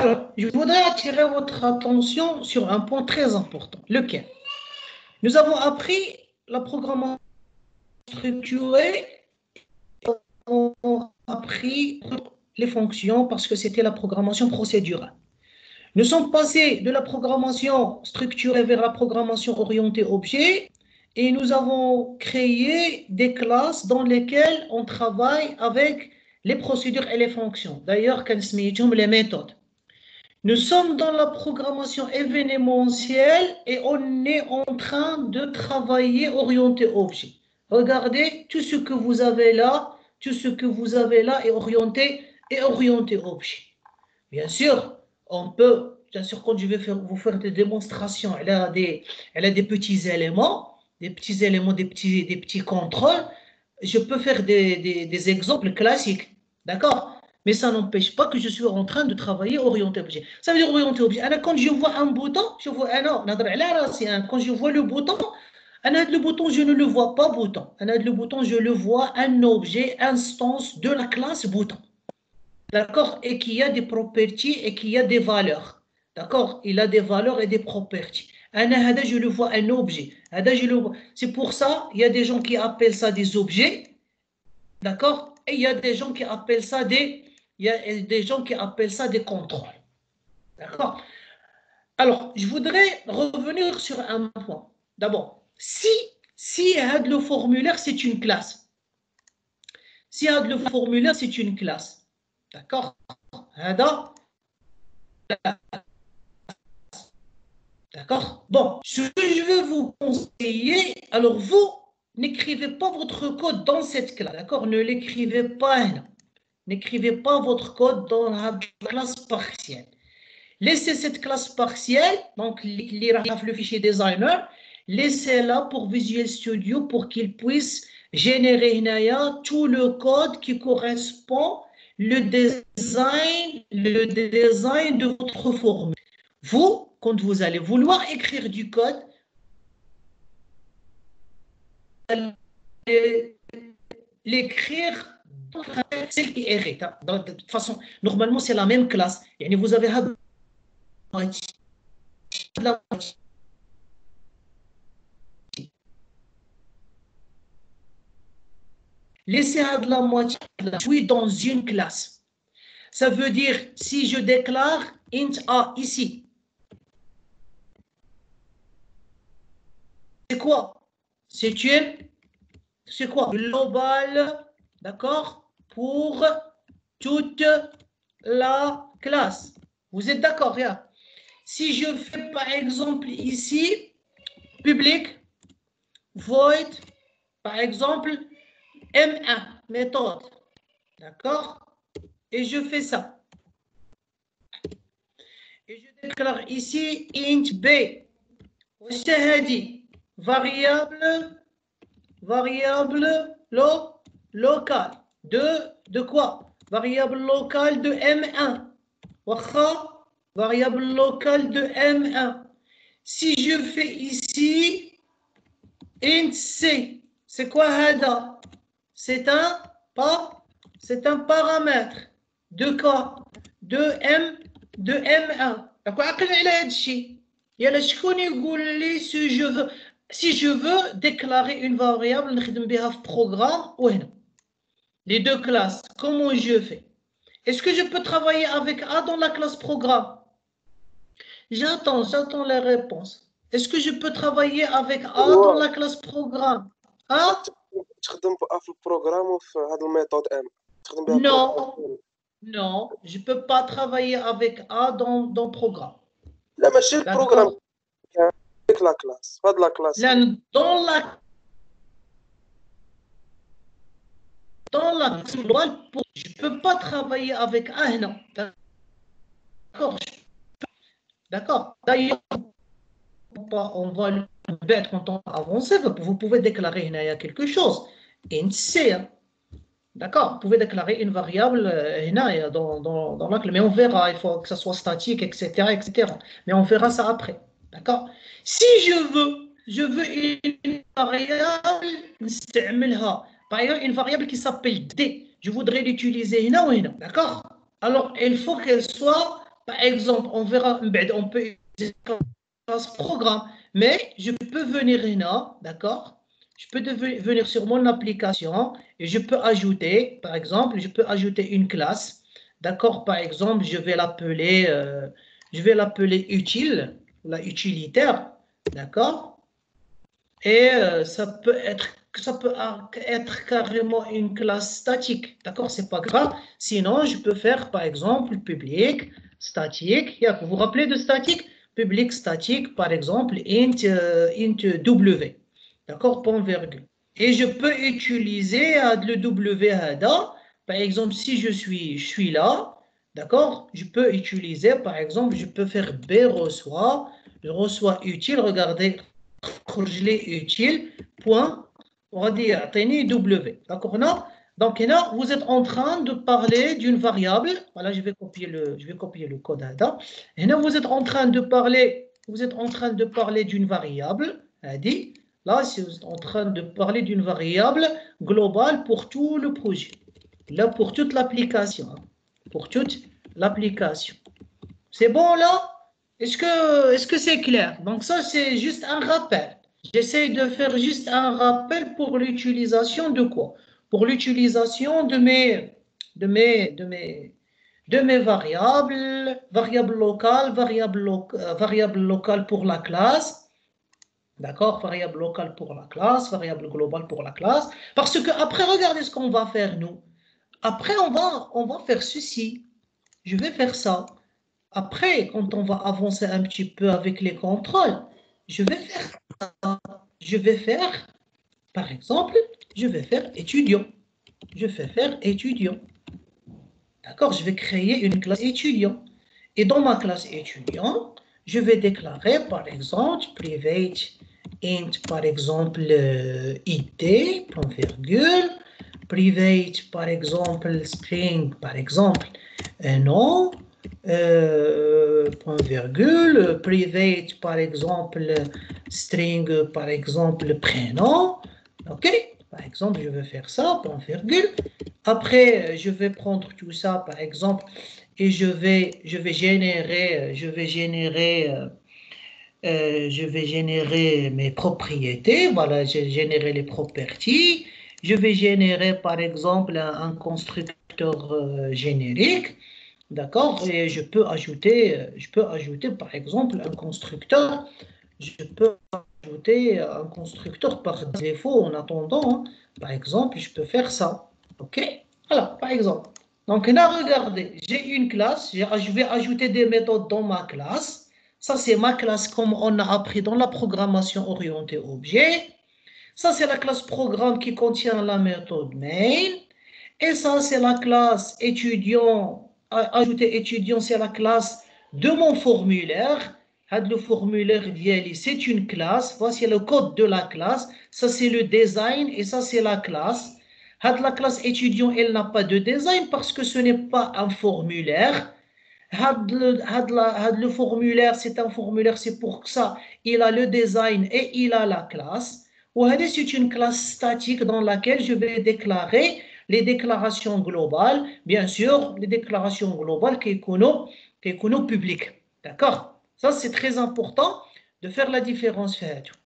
Alors, je voudrais attirer votre attention sur un point très important. Lequel? Nous avons appris la programmation structurée, on a appris les fonctions parce que c'était la programmation procédurale. Nous sommes passés de la programmation structurée vers la programmation orientée objet et nous avons créé des classes dans lesquelles on travaille avec les procédures et les fonctions. D'ailleurs, les méthodes. Nous sommes dans la programmation événementielle et on est en train de travailler orienté objet. Regardez, tout ce que vous avez là, est orienté objet. Bien sûr, quand je vais vous faire des démonstrations, elle a des petits éléments, des petits contrôles. Je peux faire des exemples classiques, d'accord? Mais ça n'empêche pas que je suis en train de travailler orienté objet. Ça veut dire orienté objet. Alors, quand je vois un bouton, quand je vois le bouton, je ne le vois pas bouton. Le bouton, je le vois un objet, instance de la classe bouton. D'accord? Et qui a des properties et qui a des valeurs. D'accord? Il a des valeurs et des properties. Je le vois un objet. C'est pour ça, il y a des gens qui appellent ça des objets. D'accord? Et il y a des gens qui appellent ça des contrôles. D'accord? Alors, je voudrais revenir sur un point. D'abord, si le formulaire, c'est une classe. Si le formulaire, c'est une classe. D'accord? D'accord? Bon, ce que je veux vous conseiller, alors vous, n'écrivez pas votre code dans cette classe, d'accord? Ne l'écrivez pas, non. N'écrivez pas votre code dans la classe partielle. Laissez cette classe partielle, donc le fichier designer, laissez-la pour Visual Studio pour qu'il puisse générer tout le code qui correspond le design de votre formule. Vous, quand vous allez vouloir écrire du code, vous allez l'écrire dans celle qui est de toute façon, normalement, c'est la même classe. Vous avez laissez de la moitié, je suis dans une classe. Ça veut dire, si je déclare int a ici, c'est quoi? C'est quoi? Global, d'accord? Pour toute la classe. Vous êtes d'accord, regarde. Si je fais par exemple ici, public, void, par exemple, M1, méthode, d'accord? Et je fais ça. Et je déclare ici int b. Variable local. De quoi? Variable locale de M1. Variable locale de M1. Si je fais ici int c, c'est quoi hada? C'est un paramètre de quoi? De M1. Si je veux déclarer une variable programme, les deux classes, comment je fais? Est-ce que je peux travailler avec A dans la classe programme? J'attends la réponse. Est-ce que je peux travailler avec A dans la classe programme? Hein? Non, je ne peux pas travailler avec A dans le programme. D'accord? Avec la classe, pas de la classe. Dans la classe globale, je ne peux pas travailler avec A, non. D'accord? D'accord. D'ailleurs, on va le mettre en temps avancé. Vous pouvez déclarer il y a quelque chose. Int C. D'accord? Vous pouvez déclarer une variable dans la clé. Mais on verra. Il faut que ça soit statique, etc., etc. Mais on verra ça après. D'accord? Si je veux une variable, par exemple, une variable qui s'appelle D. Je voudrais l'utiliser d'accord? Alors, il faut qu'elle soit Par exemple, on verra, on peut utiliser classe programme, mais je peux venir là, d'accord? Je peux venir sur mon application et je peux ajouter, par exemple, je peux ajouter une classe, d'accord? Par exemple, je vais l'appeler utile, la utilitaire, d'accord? Et ça peut être carrément une classe statique, d'accord? C'est pas grave. Sinon, je peux faire, par exemple, public, statique. Vous vous rappelez de statique? Public, statique, par exemple, int W, d'accord? Point virgule. Et je peux utiliser le W هذا. Par exemple, si je suis là, d'accord? Je peux utiliser, par exemple, je peux faire B reçoit, je reçois utile, regardez, خرج utile, point, on va dire W. D'accord, non? Donc là, vous êtes en train de parler d'une variable. Voilà, je vais copier le code. Et là, vous êtes en train de parler d'une variable. Dit, là, vous êtes en train de parler d'une variable globale pour tout le projet. Là, pour toute l'application. Pour toute l'application. C'est bon là? Est-ce que c'est clair? Donc ça, c'est juste un rappel. J'essaie de faire juste un rappel pour l'utilisation de quoi? Pour l'utilisation de mes variables locales, variable locale pour la classe, d'accord? Variable locale pour la classe, variable globale pour la classe. Parce que après, regardez ce qu'on va faire nous. Après, on va faire ceci. Je vais faire ça. Après, quand on va avancer un petit peu avec les contrôles, je vais faire, par exemple, je vais faire étudiant. Je vais faire étudiant. D'accord? Je vais créer une classe étudiant. Et dans ma classe étudiant, je vais déclarer, par exemple, private int, par exemple, id, point virgule, private, par exemple, string, par exemple, nom, point virgule, private par exemple, string par exemple, prénom, ok? Par exemple, je vais faire ça, point virgule. Après, je vais prendre tout ça, par exemple, et je vais générer mes propriétés. Voilà, j'ai généré les properties. Je vais générer, par exemple, un constructeur générique. D'accord? Et je peux ajouter, par exemple, un constructeur. Je peux ajouter un constructeur par défaut en attendant. Hein. Par exemple, je peux faire ça. OK? Voilà, par exemple. Donc là, regardez, j'ai une classe. Je vais ajouter des méthodes dans ma classe. Ça, c'est ma classe comme on a appris dans la programmation orientée objet. Ça, c'est la classe programme qui contient la méthode main. Et ça, c'est la classe étudiant. Ajouter étudiant, c'est la classe de mon formulaire. Le formulaire d'IALI, c'est une classe. Voici le code de la classe. Ça, c'est le design et ça, c'est la classe. La classe étudiant, elle n'a pas de design parce que ce n'est pas un formulaire. Le formulaire, c'est un formulaire, c'est pour ça. Il a le design et il a la classe. C'est une classe statique dans laquelle je vais déclarer les déclarations globales, bien sûr, les déclarations globales qui sont publiques. D'accord? Ça, c'est très important de faire la différence.